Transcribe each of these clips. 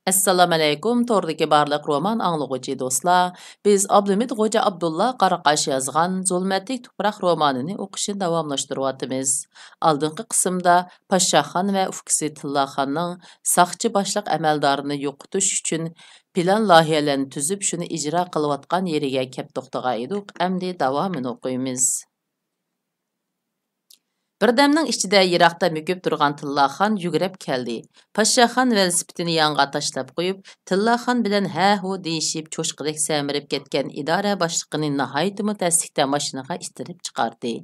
Assalamu alaykum, tordagi barliq roman anglag'uchi do'stlar. Biz Abdumid Xo'ja Abdulla Qaraqash yozgan Zulmatlik tuproq romanini o'qishni davomlashtiryapmiz. Oldingi qismda Pashshaxon va ufkisi Tillaxonning saqchi boshliq amaldorini yo'qotish uchun plan loyihalarini tuzib, shuni ijro qilayotgan yeriga kelib to'xtagan edik. Endi davomini o'qiymiz. Birdamning ichida yiroqda mugib turgan Tillaxon yugurib keldi. Pashshaxon velosipedini yonga tashlab qo'yib, Tillaxon bilan ha-hu deyishib, cho'chqidek samirib ketgan idora boshlig'ini nihoyat mutassikda mashinaga istirib chiqardi.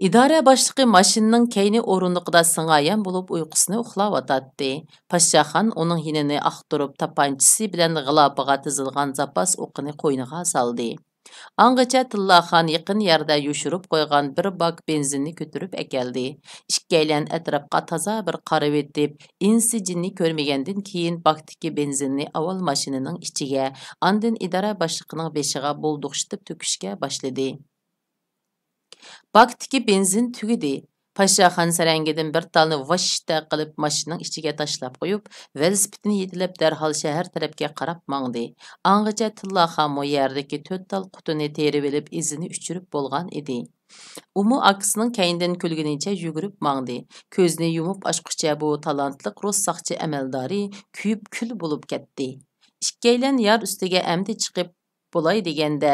İdare başlığı maşınının keyni o'rindiqida singayan bo'lib uyqusini uxlayotdi. Pashshaxon uning yinini aqtirib tapanchasi bilan g'ilopiga tizilgan zapas o'qini qo'yniga soldi. Angacha Tillaxon yaqin yerda yushirib qo'ygan bir bak benzinni ko'tarib akeldi. Ikkalan atrofga toza bir qarab etib, insi jinni ko'rmagandan keyin bakdagi benzinni avval mashinaning ichiga, andin idora boshlig'ining beshiga bulduqshitib to'kishga boshladi. Baktiki benzin tugidi. Pashshaxon sarangidan bir talni vashta qilib mashinaning ichiga tashlab qo'yib, velosipedini yetilib darhol shahar tarafga qarab mangdi. Angacha Tillaxon yerdagi 4 tal qutini terib olib izini uchirib bo'lgan edi. Umu akisining kaynidan kulgunicha yugurib mangdi. Ko'zini yumib ochqicha bu talantliq rus saqchi amaldori kuyib kul bo'lib ketdi. Ikkaylan yer ustiga amdi chiqib bo'lay deganda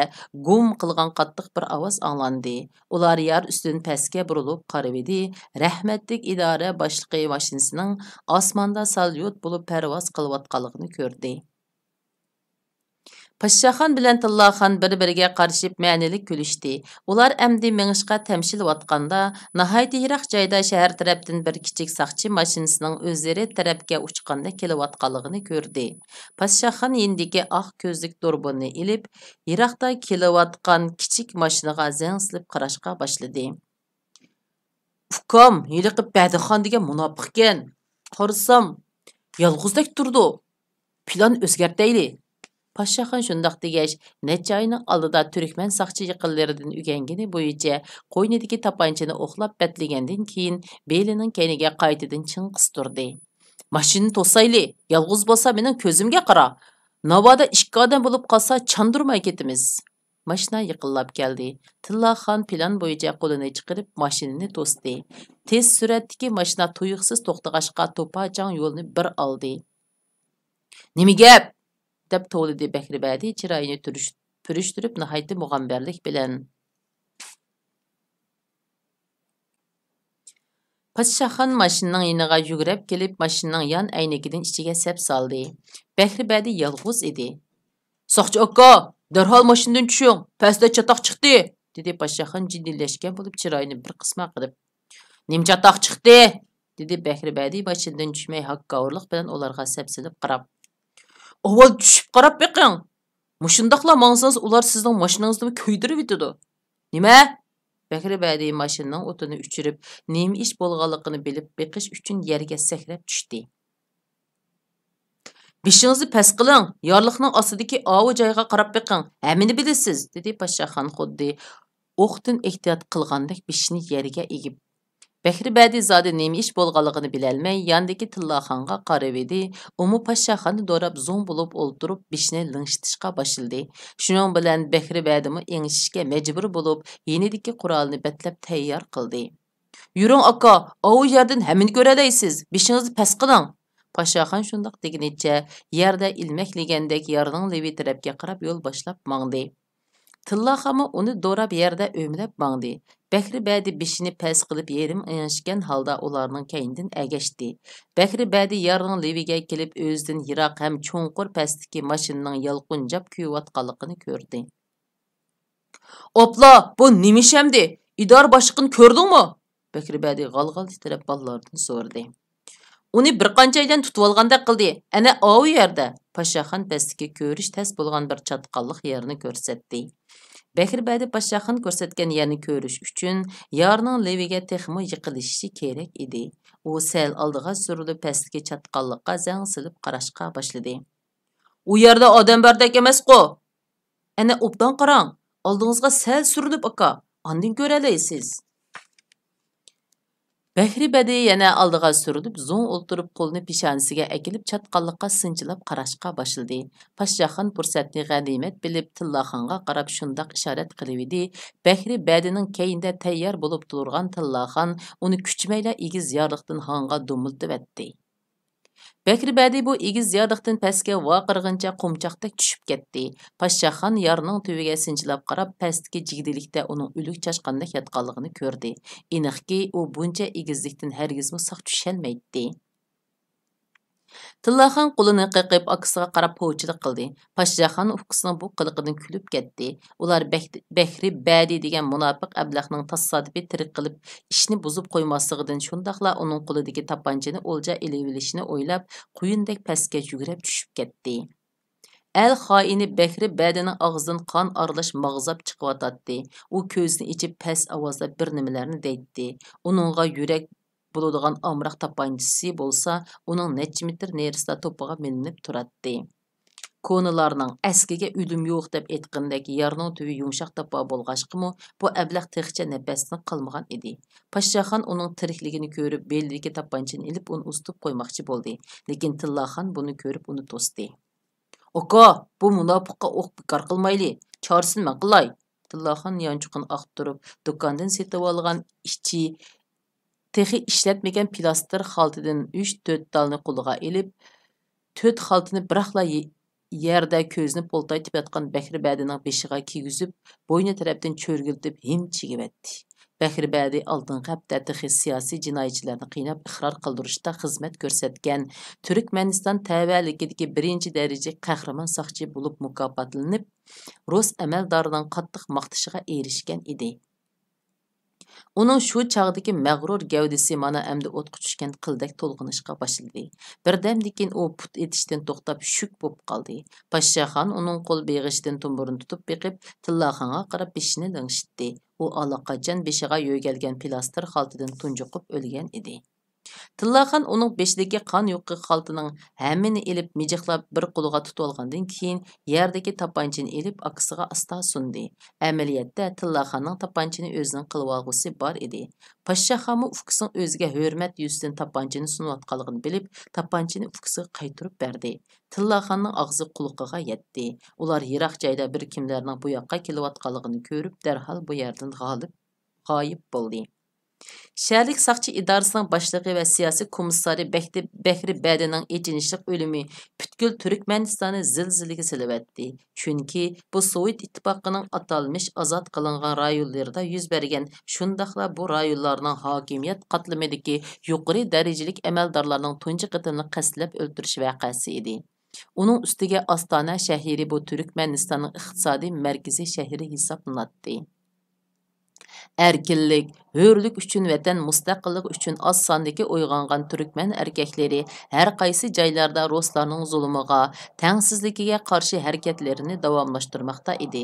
gum qilgan qattiq bir ovoz anglandi. Ular yer ustidan pastga burilib qarab edi. Rahmatlik idora boshlig'i mashinasining osmonda salyot bo'lib parvoz qilayotganligini ko'rdi. Pashshaxon bilan Tillaxon bir-biriga qarashib ma'nilik kulishdi. Ular amdi mengishqa tamshilayotganda, nihoyat yiroq joyda shahar tarafdan bir kichik saqchi mashinasining o'zlari tarafga uchqanda kelayotganligini ko'rdi. Pashshaxon yindagi oq ko'zlik durbunni ilib, yiroqda kelayotgan kichik mashinaga zangsilib qarashga boshladi. "Ukam, yiliqib Badixon degan munofiqkan. Qarasam, yolg'izdak turdi. Plan o'zgartayli." Pashshaxon shundoq degach, necha oyning oldida Turkman saqchi yaqinlaridan o'rgangani bo'yicha qo'ynidagi tapanchani o'qlab batlagandan keyin belining kayniga qaytadan chinqis turdi. "Mashinani to'sayli, yolg'iz bo'lsa mening ko'zimga qara. Navoda ikki odam bo'lib qolsa chandurmay ketamiz." Mashina yiqilib keldi. Tillaxon plan bo'yicha qo'lini chiqarib mashinani to'sdi. Tez suratdagi mashina tuyuqsiz to'xtag'achqa to'pachang yo'lni bir oldi. "Nima gap?" deb to'lidi Bakribadi chiroyini purishtirib nihoyat mug'ambarlik bilan. Pashshaxon mashinaning yoniga yugurib kelib, mashinaning yon aynagidan ichiga sap soldi. Bakribadi yolg'iz edi. "Soqchi aka, darhol mashinadan tushing, pastda chatoq chiqdi", dedi Pashshaxon jiddiylashgan bo'lib chiroyini bir qisma qilib. "Nim chatoq chiqdi?" dedi Bakribadi mashinadan tushmay hakkavurlik bilan ularga sapsilib qarab. "Avval tushib qarab beqing. Mushundaqla mangsangiz ular sizning mashinangizni kuydirib yetadi." "Nima?" Bakribadi mashinaning o'tini o'chirib, nima ish bo'lganligini bilib beqish uchun yerga sakrab tushdi. "Beshingizni past qiling, yorliqning ostidagi ovi joyga qarab beqing. Hammani bilasiz", dedi Pashshaxon xuddi o'qdan ehtiyot qilgandek beshini yerga egib. Bakribadi zodi nima ish bo'lganligini bilolmay, yandagi Tillaxonga qarab edi. Umu Pashshaxonni do'rab zo'ng bo'lib o'ltirib, beshini lingshitishga boshladi. Shuning bilan Bakribadimi engishishga majbur bo'lib, yenidagi qurolni batlab tayyor qildi. "Yuring aka, ovu yerdan hammani ko'ralaysiz. Beshingizni past qiling." Pashshaxon shundoq degunicha yerda ilmaklagandek yerning levi tarafga qarab yo'l boshlab mangdi. Tillaxonmi uni do'rab yerda o'mlab mangdi. Bakribadi beshini past qilib yerim engishgan holda ularning kaynidan agashdi. Bakribadi yerning leviga kelib o'zidan yiroq ham cho'nqur pastdagi mashinaning yalqunjab kuyayotganligini ko'rdi. "Opla, bu nima ish hamdi? Idora boshlig'ini ko'rdingmi?" Bakribadi g'alg'al titrab ballardan so'radi. "Uni bir qancha aydan tutib olgandek qildi. Ana o yerda." Pashshaxon pastdagi ko'rish tas bo'lgan bir chatqanliq yerni ko'rsatdi. Bakribadi Pashshaxon ko'rsatgan yerni ko'rish uchun yarning leviga texmo yiqilishi kerak edi. U sal oldiga surilib pastdagi chatqanliqqa zang silib qarashga boshladi. "U yerda odam bordek emas-ku. Ana obdan qarang. Oldingizga sal surilib aka. Andin ko'ralaysiz." Бәхри бәди yana aldığa sürülüp, zoң o'ltirib qo'lini peshonasiga akilib, chatqanliqqa sinchilab qarashqa boshladi. Podshohxon fursatni g'animat bilib, Tillaxonga qarab shundoq ishorat qilib edi. Bәхри badining keyinda tayyor bo'lib turgan Tillaxon uni kuchmayla egiz yorliqdan xonga dumiltib. Бәкір бәди bu egiz yorliqdan pastga vaqirg'incha qo'mchoqdek tushib ketdi. Podshohxon yorning tuviga sinchilab qarab, pastki jigdilikda uning o'lik chashqandek yotganligini ko'rdi. Aniqki, u buncha egizlikdan hargizmi saq tusholmaydi. Tillaxon qo'lini qiqib akasiga qarab po'chilik qildi. Podshohxon ukasining bu qiliqidan kulib ketdi. Ular Bәхри bәdi degan munofiq ablahning tasodifiy tirik qilib ishni buzib qo'ymasligidan shundoqla uning qo'lidagi tapanchani o'lja ilib o'ylab, quyundek pastga yugurib tushib ketdi. Әл xoini Бәхри badining og'zidan qon aralash mag'zab chiqyotdi. U ko'zini ichib past ovozda bir nimalarni deydi. Uningga yurak bo'ladigan amroq tapanchasi bo'lsa, uning necha metr nerisida to'piga milinib turadi. Ko'nilarning askiga o'lim yo'q deb aytgandek yerning tuvi yumshoq topa bo'lg'achqimi, bu ablah texcha nafasini qilmagan edi. Podshohxon uning tirikligini ko'rib, belidagi tapanchani ilib uni ustib qo'ymoqchi bo'ldi, lekin Tillaxon buni ko'rib uni to'sdi. "Oka, bu munofiqqa o'q bekor qilmayli, chorasini men qilay." Tillaxon yonchuqini aqtirib, do'kondan setib olgan ishchi texi ishlatmagan plastir xaltidan 3-4 dalni qo'liga ilib, 4 xaltini biraqla yerda ko'zni poltaytib yotgan Bәхри badining beshiga kiygizib, bo'yni tarafdan cho'rgiltib him chigibetdi. Bәхри badi oldingi hafta texi siyosiy jinoyatchilarni qiynab iqror qildirishda xizmat ko'rsatgan Turkmaniston tavalligidagi 1-daraja qahramon soqchi bo'lib mukofotlanib, rus amaldorining qattiq maqtashiga erishgan edi. Uning shu chog'dagi mag'rur gavdisi mana endi o'tqa tushgan qildak to'lqinishga boshladi. Birdamdan keyin u put etishdan to'xtab shuk bo'lib qoldi. Podshohxon uning qo'l beg'ishidan tumburini tutib beqib, Tillaxonga qarab beshini dingshitdi. U allaqachon beshiga yo'galgan plastir xaltidan tunjuqib o'lgan edi. Tillaxon uning beshidagi qon yo'qi xaltining hammini ilib mijiqlab bir qo'liga tutib olgandan keyin yerdagi tapanchani ilib akasiga asta sundi. Amaliyotda Tillaxonning tapanchani o'zining qilib olg'usi bor edi. Podshohxon ukasining o'ziga hurmat yuzidan tapanchani sunayotganligini bilib, tapanchani ukasiga qaytirib berdi. Tillaxonning og'zi qulog'iga yetdi. Ular yiroq joyda bir kimlarning bu yoqqa kelayotganligini ko'rib, darhol bu yerdan g'oyib bo'ldi. Şəhərlik saqçı idarəsinin başlığı və siyasi komissarı Bәхри badining echinishlik o'limi butkul Turkmanistonni zilzilaga silib. Chunki bu Sovet ittifoqining atalmış azod qilingan rayonlarida yuz bergan, shundaqla bu rayonlarning hokimiyat qatlamidagi yuqori darajalik amaldorlarning tunji qitimli qasdlab o'ltirish voqeasi edi. Uning ustiga Ostona shahri bu Turkmanistonning iqtisodiy markaziy shahri hisoblanadi. Erkinlik, hürlük üçün vətən müstəqillik üçün az sandakı uyg'ongan Türkmen erkəkləri hər qaysı joylarda Ruslarning zulmiga, tengsizligiga qarshi harakatlarini davomlashtirmoqda edi.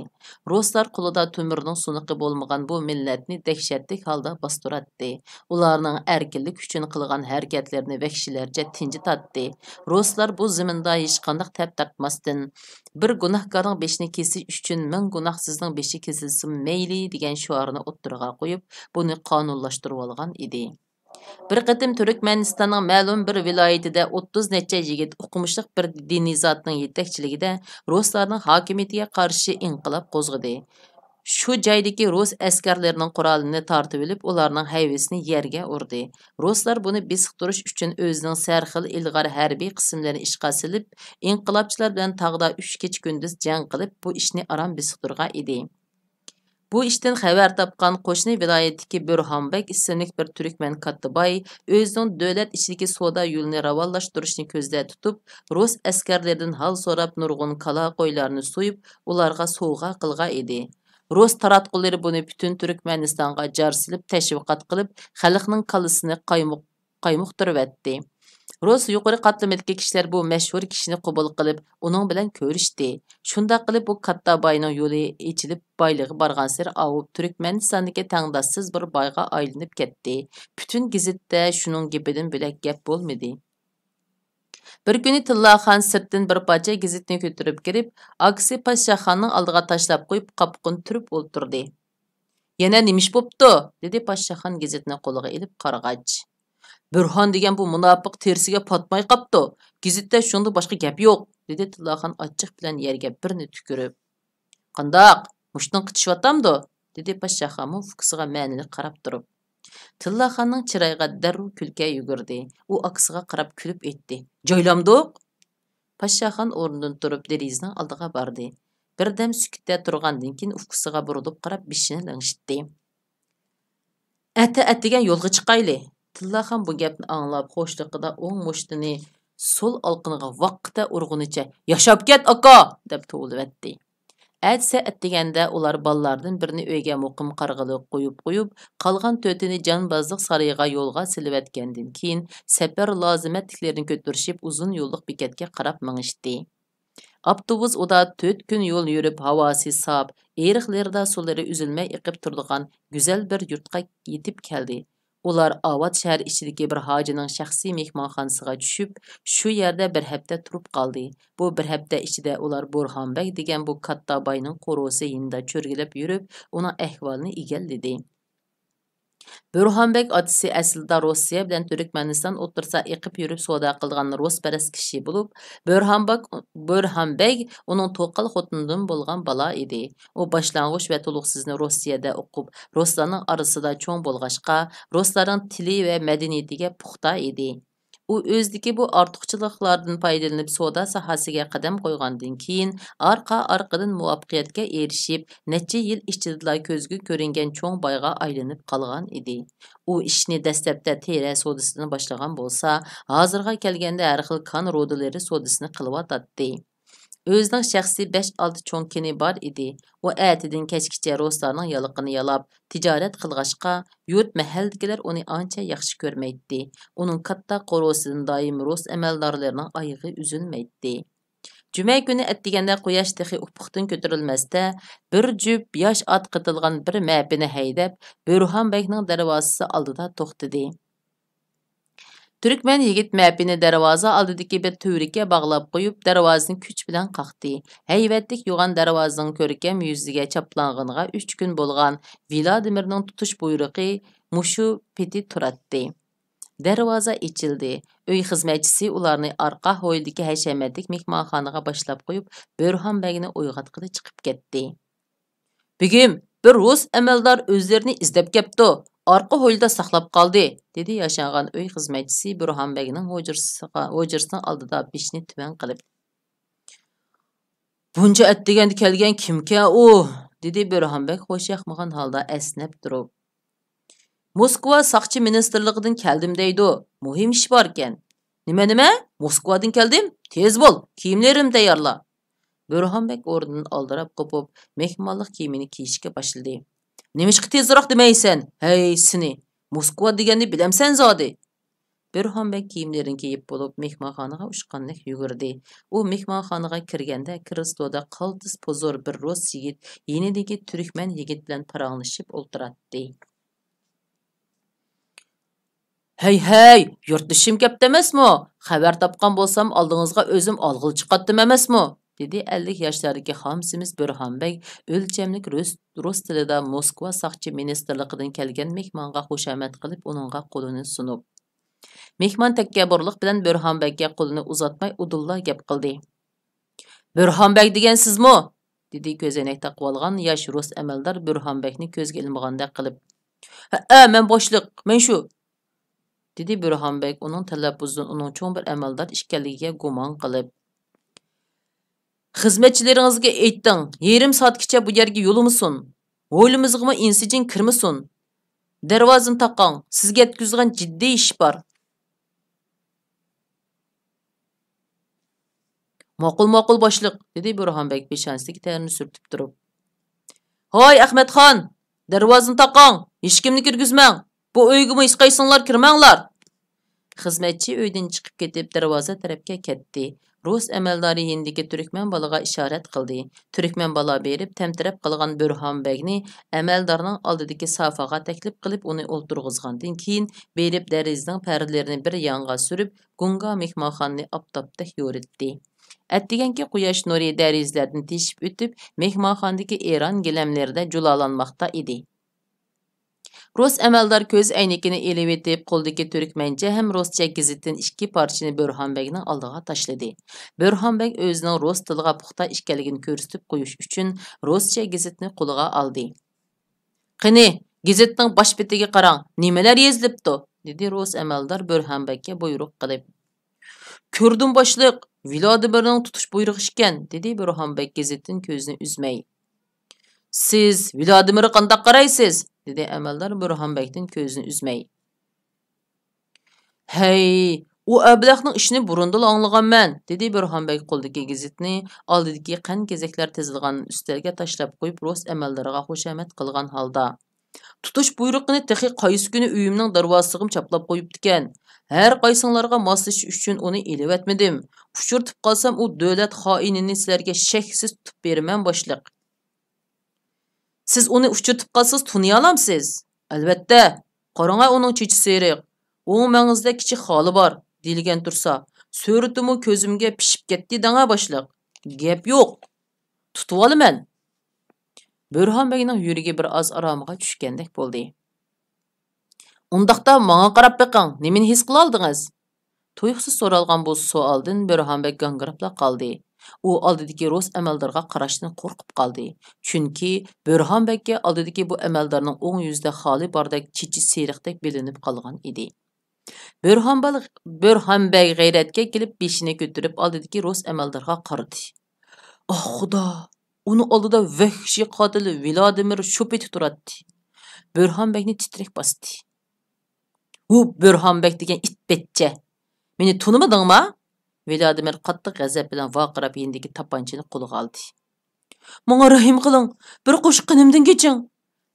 Ruslar qo'lida tumirning sunuqi bo'lmagan bu millatni dahshatli holda bostiratdi. Ularning erkinlik uchun qilgan harakatlarini vahshiylarcha tinchitdi. Ruslar bu zaminda hech qanday tap taqmasdan bir gunohkorning beshini kesish uchun ming gunohsizning beshi kesilsin mayli degan shuarni o'ttirga qo'yib, buni qonunlashtirib olgan edi. Bir qatim Turkmanistonning ma'lum bir viloyatida 30 necha yigit o'qimishliq bir diniy zotning yetakchiligida Ruslarning hokimiyatiga qarshi inqilob qo'zg'adi. Shu joydagi rus askarlarining qurolini tortib olib, ularning hayvisini yerga urdi. Ruslar buni besiqtirish uchun o'zining sarxil ilg'or harbiy qismlarini ishga solib, inqilobchilar bilan tog'da 3 kecha kunduz jang qilib, bu ishni aram besiqtirgan edi. Bu ishdan xabar topgan qo'shni viloyatdagi Burxonbek ismli bir turkman Kattabay o'zining davlat ichidagi savdo yo'lini ravonlashtirishni ko'zda tutib, rus askarlaridan hal so'rab nurg'un kala qo'ylarni so'yib, ularga sovg'a qilgan edi. Rus taratqullari buni butun Turkmanistonga jar silib, tashviqot qilib, xalqning qallasini qaymoqtirib etdi. Rus yuqori qatlamidagi kishilar bu mashhur kishini qabul qilib, uning bilan ko'rishdi. Shunda qilib bu Kattabayning yo'li ochilib, boyligi bargan sari avib Turkmanistondagi tangdoshsiz bir boyga aylanib ketdi. Butun gazetda shuning gapidan bo'lak gap bo'lmadi. Bir kuni Tillaxon sirtdan bir parcha gazetni ko'tarib kirib, akasi Podshohxonning oldiga tashlab qo'yib, qopqin turib o'ltirdi. Yana nimish bo'pti? Dedi Poshshaxon gazetni qo'liga ilib qarag'ach. Burxon degan bu munofiq terisiga patmay qapti. Gazetda shunda boshqa gap yo'q, dedi Tillaxon achchiq bilan yerga birni tükürib. Qandaq? Mushtin qitishyaptamdi? Dedi Poshshaxon fuqisiga ma'nili qarab turib. Tillaxonning chiroyiga darrov kulka yugurdi. U aksiga qarab kulib aytdi. Joylamdiq? Poshshaxon o'rnidan turib derazaning oldiga bordi. Birdam sukutda turgandan keyin ufqisiga burilib qarab beshini langshitdi. Ati-atigan yo'lga chiqayli. Tillaxon bu gapni anglab xo'shliqida o'ng mushtini sol olqiniga vaqtda urg'unicha "Yashab ket, aka!" deb to'g'ilvatdi. Әтсә әттегәндә улар баллардан берне өйгә муқим каргылык куйып, калган төтене җанбазлык сарайга юлга силеп әткәндән кин сәфәр лазимәтлекләрен көтүршеп узун юллык бекәткә карап миңишти. Автобус уда 4 көн юл йөреп, һавасы сап, эрихләрдә сулары үзелмәй иқып тордыган гүзәл бер йортка yetib keldi. Ular Avat şəhər içindəki bir hacının şəxsi mehmanxanasına düşüb, şu yerdə bir həftə turub qaldı. Bu bir həftə içində ular Burhanbək degan bu katta bayının qorusu yanında çörgülüb yürüb, onun əhvalını igəllədi. Burhanbək atisi əslində Rusiya bilan Türkmenistan o'tirsa eqib yurib savdo qilgan Rusparas kishi bo'lib, Burhanbək uning to'qal xotinidan bo'lgan bala edi. U boshlang'ich va to'liqsizni Rossiyada o'qib, ruslarning orasida cho'ng bo'lg'achqa, ruslarning tili va madaniyatiga puxta edi. U o'zdagi bu ortiqchiliklardan foydalanib savdo sohasiga qadam qo'ygandan keyin orqa-orqadan muvaffaqiyatga erishib, necha yil ichida ko'zga ko'ringan cho'ng boyga aylanib qolgan edi. U ishni dastlabda tera savdosini boshlagan bo'lsa, hozirga kelganda har xil kon rodilari savdosini qilyotdi. Özünün şəxsi 5-6 çoğun kini bar idi. O ətidin keçkiçə Ruslarının yalıqını yalab, ticarət qılğaşqa, yurt məhəldikilər onu anca yaxşı görməydi. Onun katta qorusundan daim Rus əməldarlarının ayığı üzülməydi. Cümə günü ətdigəndə quyaş texi upuqdan götürülməzdə, bir cüb yaş at qıtılğan bir məbini heydəb, Burhanbəknin dərvazısı aldıda toxtidi. Türkmen yigit məbini darvoza oldidagi bir tövrikə bağlab qo'yib, darvozani kuch bilan qaqdi. Hayvatlik yo'g'on darvozaning ko'rkam yuziga chaplang'iniga 3 kun bo'lgan Vladimirning tutish buyrug'i mushu peti turatdi. Darvoza ochildi. Uy xizmatchisi ularni orqa hovlidagi hashamatlik mehmonxonaga boshlab qo'yib, Burhanbekni uyg'otqili chiqib ketdi. "Begim, bir rus amaldor o'zlarini izlab kelibdi. Arqa hovlida saqlab qoldi", dedi yashangan uy xizmatchisi Burhanbekning hujrasining oldida beshni tuvan qilib. "Buncha atdeganda kelgan kimkan u?" dedi Burhanbek xo'shyoqmagan holda esnab turib. "Moskva saqchi ministerligidan keldim deydi. Muhim ish bor ekan." Nima? Moskvadan keldim? Tez bo'l, kiyimlarim tayyorla." Burhanbek o'rnidan oldirab qopib, mehmonlik kiyimini kiyishga boshladi. "Nimishqa tezroq demaysan? Hey seni, Moskva deganda bilamsan zodi." Burhanbek kiyimlarini kiyib bo'lib mehmonxonaga uchqandek yugurdi. U mehmonxonaga kirganda Kristoda qaltis pozor bir rus yigit yenidagi turkman yigit bilan paranglashib o'ltiratdi. Hey, yurtdishim kapta emasmi? Xabar topgan bo'lsam oldingizga o'zim olg'il chiqatdim emasmi?" dedi 50 yoshlardagi xomsimiz Burhanbek o'lchamlik rus tilida Moskva saqchi ministerligidan kelgan mehmonga xushomat qilib, uningga qo'lini sunib. Mehmon takabburlik bilan Burhanbekka qo'lini uzatmay udulla gap qildi. "Burhanbek degan sizmi?" dedi ko'zoynak taqib olgan yosh rus amaldor Burhanbekni ko'zga ilmagandek qilib. "Ha, men boshliq, men shu", dedi Burhanbek uning talaffuzidan uning cho'ng bir amaldor ishkanligiga gumon qilib. "Xizmatchilaringizga aytding, yarim soatgacha bu yerga yo'limisin. O'ylimizga insijin kirmisin. Darvozani taqang, sizga yetkazgan jiddiy ish bor." Ma'qul boshliq, dedi Burhanbek peshonasiga terini surtib turib. "Hoy Ahmadxon, darvozani taqang, hech kimni kirgizmang. Bu uyga hech qaysinglar kirmanglar." Xizmatchi uydan chiqib ketib darvoza tarafga ketdi. Rus amaldori yendagi turkman bolaga ishorat qildi. Turkman bola berib tamtirab qolgan Burhanbekni amaldorning oldidagi sofaga taklif qilib uni o'ltirg'izgandan keyin berib derazaning pardalarini bir yonga surib, gunga mehmonxonani oftobda yo'ritdi. Atdiganki quyosh nuri derazalardan teshib o'tib, mehmonxonadagi eron gilamlarida julalanmoqda edi. Rus əməldar көз əynəkini elib etib, qo'ldagi turkmancha ham ruscha gazetdan ikki parchani Burxonbekning oldiga tashladi. Burxonbek o'zining rus tiliga puxta ekanligini ko'rsatib qo'yish uchun ruscha gazetni qo'liga oldi. "Qani, gazetning bosh betiga qarang, nimalar yozilibdi?" dedi rus əməldar Burxonbekka buyruq qilib. "Ko'rdim boshliq, Vladimirning tutish buyrug'i ekan", dedi Burxonbek gazetdan ko'zini uzmay. "Siz Vladimirni qanday qaraysiz?" dedi əməldar Burxonbekdan ko'zini uzmay. "Hey, u ablaqning ishini burundan anglaganman", dedi Burxonbek qo'ldagi gazetni oldidagi qan kezaklar tizilgan ustalga tashlab qo'yib rus əməldariga xushamat qilgan holda. "Tutish buyrug'ini texi qaysi kuni uyimning darvozasiga chaplab qo'yibdi-ekan. Har qaysinglarga moslashish uchun uni elib etmadim. Uchirtib qolsam u davlat xoinini sizlarga shaksiz tutib beraman boshliq." "Siz uni uchirtib qolsangiz tuniy olamsiz?" "Albatta. Qarang'a uning chechi seriq. O'ng mangizda kichik xoli bor", deyilgan tursa, "So'ritimi ko'zimga pishib ketdi danga boshliq." "Gap yo'q. Tutib olaman." Burxonbekning yuragi bir oz aromiga tushgandek bo'ldi. "Undaqda menga qarab beqing, nimani his qila oldingiz?" Tuyuqsiz so'ralgan bu savoldan Burxonbek gangirabla qoldi. U oldidagi rus amaldorga qarashdan qo'rqib qoldi. Chunki Burxonbekka oldidagi bu amaldarning o'ng yuzida xoli bordek chechi seriqdek bilinib qolgan edi. Burxonbek g'ayratga kelib beshini ko'tarib oldidagi rus amaldorga qaradi. "Oh xudo, uni oldida vahshiy qotil Vladimir sho'p etib turadi." Burxonbekni titrak bosdi. "U Burxonbek degan itbetcha. Meni tunimadingmi?" Vladimir qattiq g'azab bilan vaqirab yendagi tapanchani qo'liga oldi. "Menga rahim qiling, bir qo'shqinimdan keching."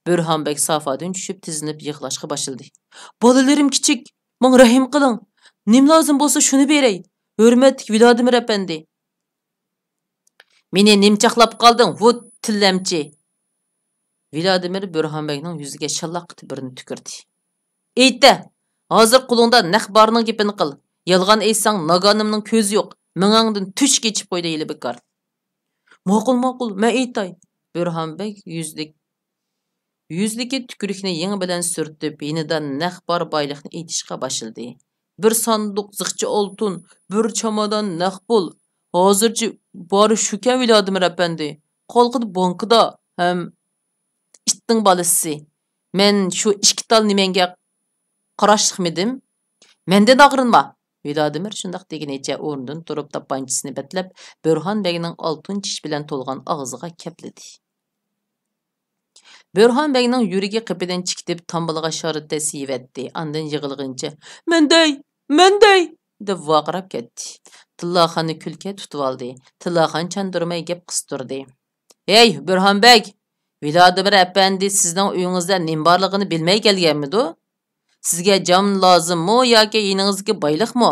Burxonbek sofadan tushib tizinib yig'lashga boshladi. "Bolalarim kichik, menga rahim qiling. Nim lozim bo'lsa shuni beray. Hurmatli Vladimir apandi." "Meni nimchaqlab qolding, vu tillamchi." Vladimir Burxonbekning yuziga shallaq birini tukirdi. "Aytda, hozir qo'lingda naq borning gapini qil. Yolg'on aytsang, nagonimning ko'zi yo'q. Mingangdan tush kechib qo'ydi yili bekor." "Ma'qul, men aytay." Burxonbek yuzligi tukurikni yeng bilan surtib, yenida naq bor boylikni aytishga boshladi. "Bir sanduq ziqcha oltin, bir chamadon naq pul. Hozirchi bori shukan Vladimir apandi. Qolqidi bankida ham itning bolasi. Men shu ikki tal nimanga qarashliqmidim? Mendan og'rinma." Vladimir shundoq degenicha o'rnidan turib tapanchisini betlab, Burxonbekning oltin tish bilan to'lgan og'ziga kapladi. Burxonbekning yuragi qipidan chikitib, tombiliga shoritda siyivetdi. Andan yig'ilg'incha, "Menday!" deb vaqirab ketdi. Tillaxonni kulka tutib oldi. Tillaxon chandurmay gap qistirdi. "Ey, Burxonbek! Vladimir apandi sizning uyingizda nim borligini bilmay kelganmidi? Sizga jam lozimmi yoki yiningizga boyliqmi?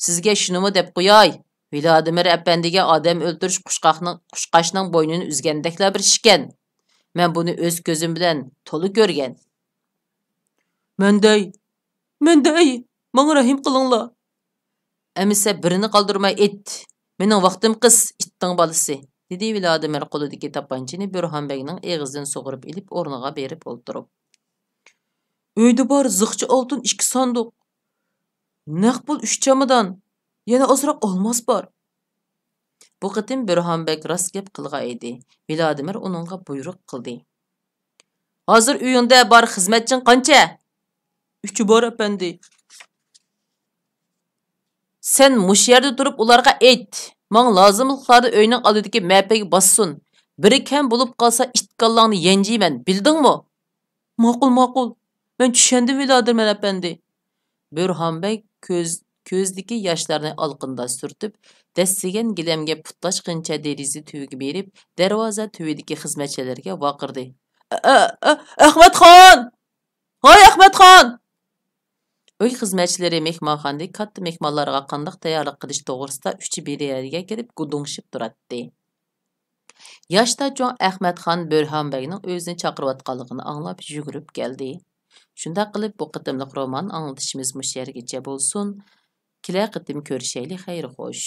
Sizga shunimi deb qo'yay. Vladimir apandiga odam o'ldirish qushqashning bo'ynini uzgandeklar bir ishkan. Men buni o'z ko'zim bilan to'liq ko'rgan." Menday, menga rahim qilinglar." "Emisa birini qoldirmay et. Mening vaqtim qis, itning bolasi", dedi Vladimir qo'lidagi tapanchani Burxonbekning eg'izidan sug'urib ilib o'rniga berib o'ltirib. "Uyda bor ziqcha oltin 2 sanduq. Naq pul 3 chamadon. Yana ozroq olmos bor." Bu qitim Burxonbek rost gap qilgan edi. Vladimir uningga buyruq qildi. "Hozir uyingda bor xizmatching qancha?" "3 bor apandi." "Sen mush yerda turib ularga ayt. Men lozimliqlarni uyning oldidagi mapaga bossin. Biri kam bo'lib qolsa itqallangni yenjiyman, bildingmi?" Ma'qul. Men tushundim Vladimir apandi." Burxonbek ko'zdagi yoshlarni olqinda surtib, dastigan gilamga putlashqincha deriza tuviga berib, darvoza tuvidagi xizmatchilarga vaqirdi. Ahmadxon! Hoy Ahmadxon!" Uy xizmatchilari mehmonxonada katta mehmonlarga qanday tayyorlik qilish to'g'risida uchi biriga kirib gudungshib turadi. Yoshda cho'ng Ahmadxon Burxonbekning o'zini chaqirayotganligini anglab yugurib keldi. Shunda qilib bu qitimliq roman anglitishimiz mush yergacha bo'lsin. Kelar qitim ko'rishaylik, xayr xo'sh.